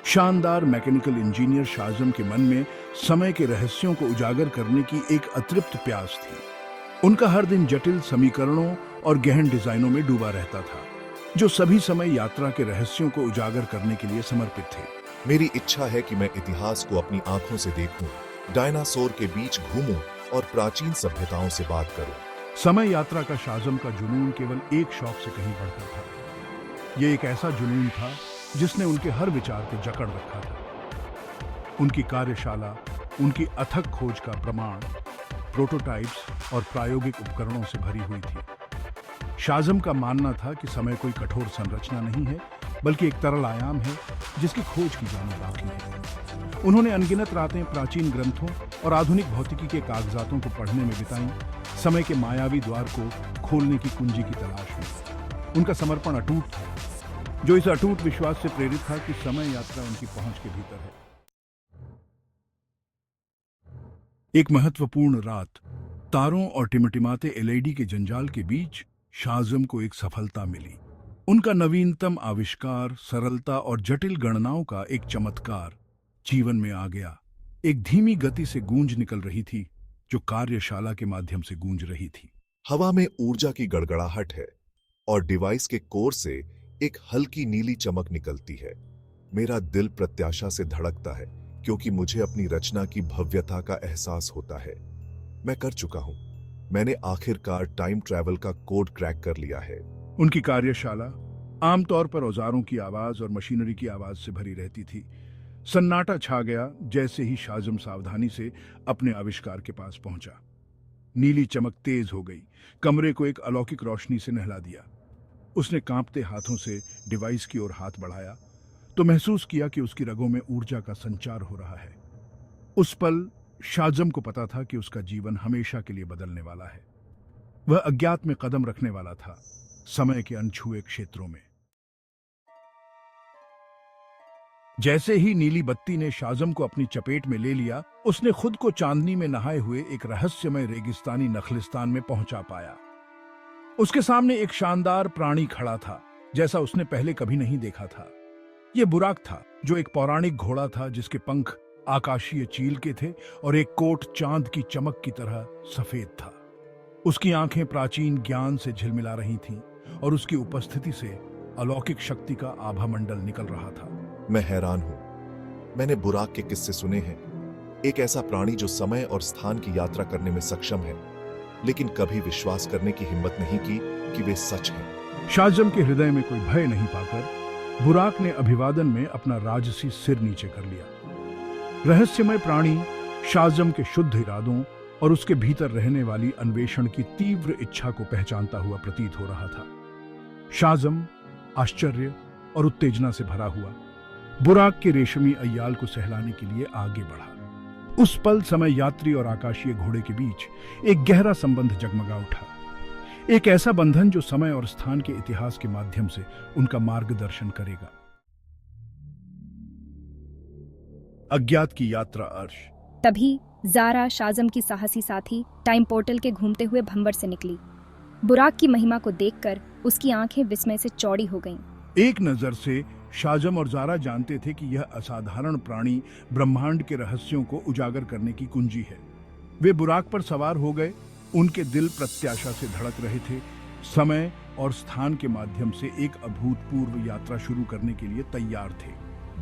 शानदार mechanical engineer Shazam के मन में समय के रहस्यों को उजागर करने की एक अतृप्त प्यास थी। उनका हर दिन जटिल समीकरणों और गहन डिजाइनों में डूबा रहता था, जो सभी समय यात्रा के रहस्यों को उजागर करने के लिए समर्पित थे। मेरी इच्छा है कि मैं इतिहास को अपनी आंखों से देखूं, डायनासोर के बीच घूमूं और प्राचीन सभ्यताओं से बात करूं। समय यात्रा का शाज़म का जुनून केवल एक शौक से कहीं बढ़कर था। यह एक ऐसा जुनून था जिसने उनके हर विचार को जकड़ रखा था। उनकी कार्यशाला उनकी अथक खोज का प्रमाण, प्रोटोटाइप्स और प्रायोगिक उपकरणों से भरी हुई थी। शाज़म का मानना था कि समय कोई कठोर संरचना नहीं है, बल्कि एक तरल आयाम है जिसकी खोज की जानी बाकी है। उन्होंने अनगिनत रातें प्राचीन ग्रंथों और आधुनिक भौतिकी के कागजातों को पढ़ने में बिताई, समय के मायावी द्वार को खोलने की कुंजी की तलाश में। उनका समर्पण अटूट था, जो इस अटूट विश्वास से प्रेरित था कि समय यात्रा उनकी पहुंच के भीतर है। एक महत्वपूर्ण रात, तारों और टिमटिमाते एलईडी के जंजाल के बीच शाज़म को एक सफलता मिली। उनका नवीनतम आविष्कार, सरलता और जटिल गणनाओं का एक चमत्कार जीवन में आ गया। एक धीमी गति से गूंज निकल रही थी, जो कार्यशाला के माध्यम से गूंज रही थी। हवा में ऊर्जा की गड़गड़ाहट है और डिवाइस के कोर से एक हल्की नीली चमक निकलती है। मेरा दिल प्रत्याशा से धड़कता है, क्योंकि मुझे अपनी रचना की भव्यता का एहसास होता है। मैं कर चुका हूं। मैंने आखिरकार टाइम ट्रैवल का कोड क्रैक कर लिया है। उनकी कार्यशाला आमतौर पर औजारों की आवाज और मशीनरी की आवाज से भरी रहती थी। सन्नाटा छा गया जैसे ही शाज़म सावधानी से अपने आविष्कार के पास पहुंचा। नीली चमक तेज हो गई, कमरे को एक अलौकिक रोशनी से नहला दिया। उसने कांपते हाथों से डिवाइस की ओर हाथ बढ़ाया तो महसूस किया कि उसकी रगों में ऊर्जा का संचार हो रहा है। उस पल शाज़म को पता था कि उसका जीवन हमेशा के लिए बदलने वाला है। वह अज्ञात में कदम रखने वाला था, समय के अनछुए क्षेत्रों में। जैसे ही नीली बत्ती ने शाज़म को अपनी चपेट में ले लिया, उसने खुद को चांदनी में नहाए हुए एक रहस्यमय रेगिस्तानी नखलिस्तान में पहुंचा पाया। उसके सामने एक शानदार प्राणी खड़ा था, जैसा उसने पहले कभी नहीं देखा था। यह बुराक था, जो एक पौराणिक घोड़ा था जिसके पंख आकाशीय चील के थे और एक कोट चांद की चमक की तरह सफेद था। उसकी आंखें प्राचीन ज्ञान से झिलमिला रही थीं और उसकी उपस्थिति से अलौकिक शक्ति का आभामंडल निकल रहा था। मैं हैरान हूं। मैंने बुराक के किस्से सुने हैं, एक ऐसा प्राणी जो समय और स्थान की यात्रा करने में सक्षम है, लेकिन कभी विश्वास करने की हिम्मत नहीं की कि वे सच हैं। शाज़म के हृदय में कोई भय नहीं पाकर बुराक ने अभिवादन में अपना राजसी सिर नीचे कर लिया। रहस्यमय प्राणी शाज़म के शुद्ध इरादों और उसके भीतर रहने वाली अन्वेषण की तीव्र इच्छा को पहचानता हुआ प्रतीत हो रहा था। शाज़म आश्चर्य और उत्तेजना से भरा हुआ बुराक के रेशमी अय्याल को सहलाने के लिए आगे बढ़ा। उस पल समय यात्री और आकाशीय घोड़े के बीच एक गहरा संबंध जगमगा उठा, एक ऐसा बंधन जो समय और स्थान के इतिहास के माध्यम से उनका मार्गदर्शन करेगा। अज्ञात की यात्रा अर्श। तभी ज़ारा, शाज़म की साहसी साथी, टाइम पोर्टल के घूमते हुए भंवर से निकली। बुराक की महिमा को देखकर उसकी आंखें विस्मय से चौड़ी हो गईं। एक नजर से शाज़म और ज़ारा जानते थे कि यह असाधारण प्राणी ब्रह्मांड के रहस्यों को उजागर करने की कुंजी है। वे बुराक पर सवार हो गए। उनके दिल प्रत्याशा से धड़क रहे थे। समय और स्थान के माध्यम से एक अभूतपूर्व यात्रा शुरू करने के लिए तैयार थे।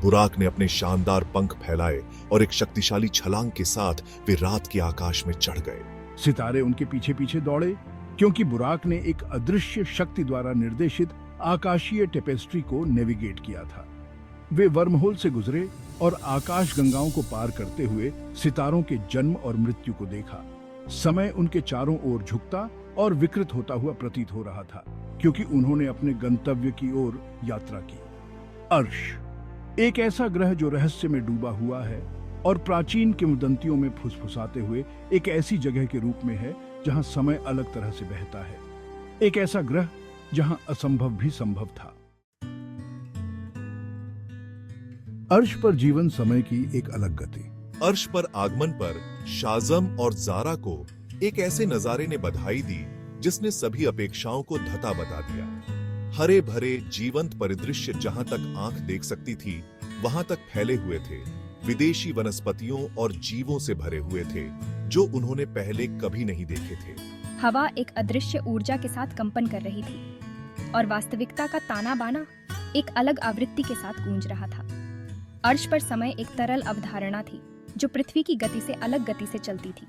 बुराक ने अपने शानदार पंख फैलाए और एक शक्तिशाली छलांग के साथ वे रात के आकाश में चढ़ गए। सितारे उनके पीछे पीछे दौड़े, क्योंकि बुराक ने एक अदृश्य शक्ति द्वारा निर्देशित आकाशीय टेपेस्ट्री को नेविगेट किया था। वे वर्महोल से गुजरे और आकाश गंगाओं को पार करते हुए सितारों के जन्म और मृत्यु को देखा। समय उनके चारों ओर झुकता और विकृत होता हुआ प्रतीत हो रहा था, क्योंकि उन्होंने अपने गंतव्य की ओर यात्रा की। अर्श, एक ऐसा ग्रह जो रहस्य में डूबा हुआ है और प्राचीन किंवदंतियों में फुसफुसाते हुए एक ऐसी जगह के रूप में है जहां समय अलग तरह से बहता है। एक ऐसा ग्रह जहां असंभव भी संभव था। अर्श पर जीवन समय की एक अलग गति। अर्श पर आगमन पर शाज़म और ज़ारा को एक ऐसे नजारे ने बधाई दी जिसने सभी अपेक्षाओं को धता बता दिया। हरे भरे जीवंत परिदृश्य जहां तक आंख देख सकती थी, वहां तक फैले हुए थे, विदेशी वनस्पतियों और जीवों से भरे हुए थे जो उन्होंने पहले कभी नहीं देखे थे। हवा एक अदृश्य ऊर्जा के साथ कंपन कर रही थी और वास्तविकता का ताना बाना एक अलग आवृत्ति के साथ गूंज रहा था। अर्श पर समय एक तरल अवधारणा थी जो पृथ्वी की गति से अलग गति से चलती थी।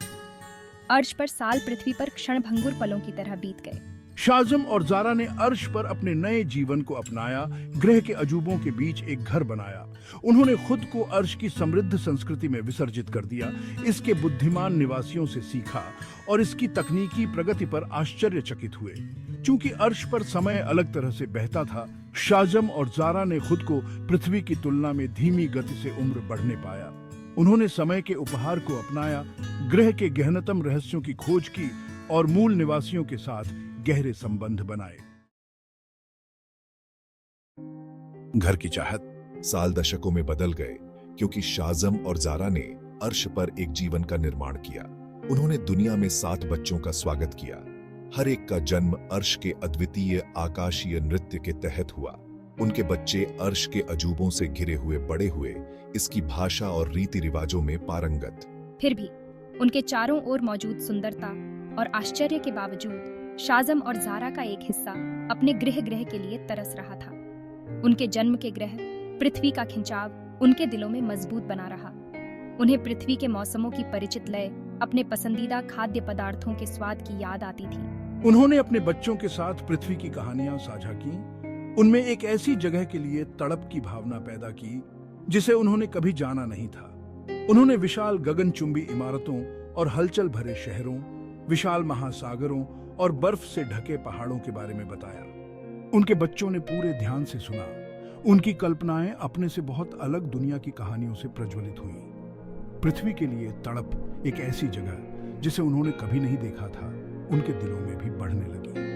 अर्श पर साल पृथ्वी पर क्षणभंगुर पलों की तरह बीत गए। शाज़म और ज़ारा ने अर्श पर अपने नए जीवन को अपनाया, ग्रह के अजूबों के बीच एक घर बनाया। उन्होंने खुद को अर्श की समृद्ध संस्कृति में विसर्जित कर दिया, इसके बुद्धिमान निवासियों से सीखा और इसकी तकनीकी प्रगति पर आश्चर्यचकित हुए। चूंकि अर्श पर समय अलग तरह से बहता था, शाज़म और ज़ारा ने खुद को पृथ्वी की तुलना में धीमी गति से उम्र बढ़ने पाया। उन्होंने समय के उपहार को अपनाया, ग्रह के गहनतम रहस्यों की खोज की और मूल निवासियों के साथ गहरे संबंध बनाए। घर की चाहत साल दशकों में बदल गए क्योंकि शाज़म और ज़ारा ने अर्श पर एक जीवन का निर्माण किया। उन्होंने दुनिया में 7 बच्चों का स्वागत किया। हर एक का जन्म अर्श के अद्वितीय आकाशीय नृत्य के तहत हुआ। उनके बच्चे अर्श के अजूबों से घिरे हुए बड़े हुए, इसकी भाषा और रीति रिवाजों में पारंगत। फिर भी उनके चारों ओर मौजूद सुंदरता और आश्चर्य के बावजूद शाज़म और ज़ारा का एक हिस्सा अपने ग्रह के लिए तरस रहा था। उनके जन्म के ग्रह पृथ्वी का खिंचाव उनके दिलों में मजबूत बना रहा। उन्हें पृथ्वी के मौसमों की परिचित लय, अपने पसंदीदा खाद्य पदार्थों के स्वाद की याद आती थी। उन्होंने अपने बच्चों के साथ पृथ्वी की कहानियां साझा की। उनमें एक ऐसी जगह के लिए तड़प की भावना पैदा की जिसे उन्होंने कभी जाना नहीं था। उन्होंने विशाल गगनचुंबी इमारतों और हलचल भरे शहरों, विशाल महासागरों और बर्फ से ढके पहाड़ों के बारे में बताया। उनके बच्चों ने पूरे ध्यान से सुना। उनकी कल्पनाएं अपने से बहुत अलग दुनिया की कहानियों से प्रज्वलित हुईं। पृथ्वी के लिए तड़प, एक ऐसी जगह जिसे उन्होंने कभी नहीं देखा था, उनके दिलों में भी बढ़ने लगी।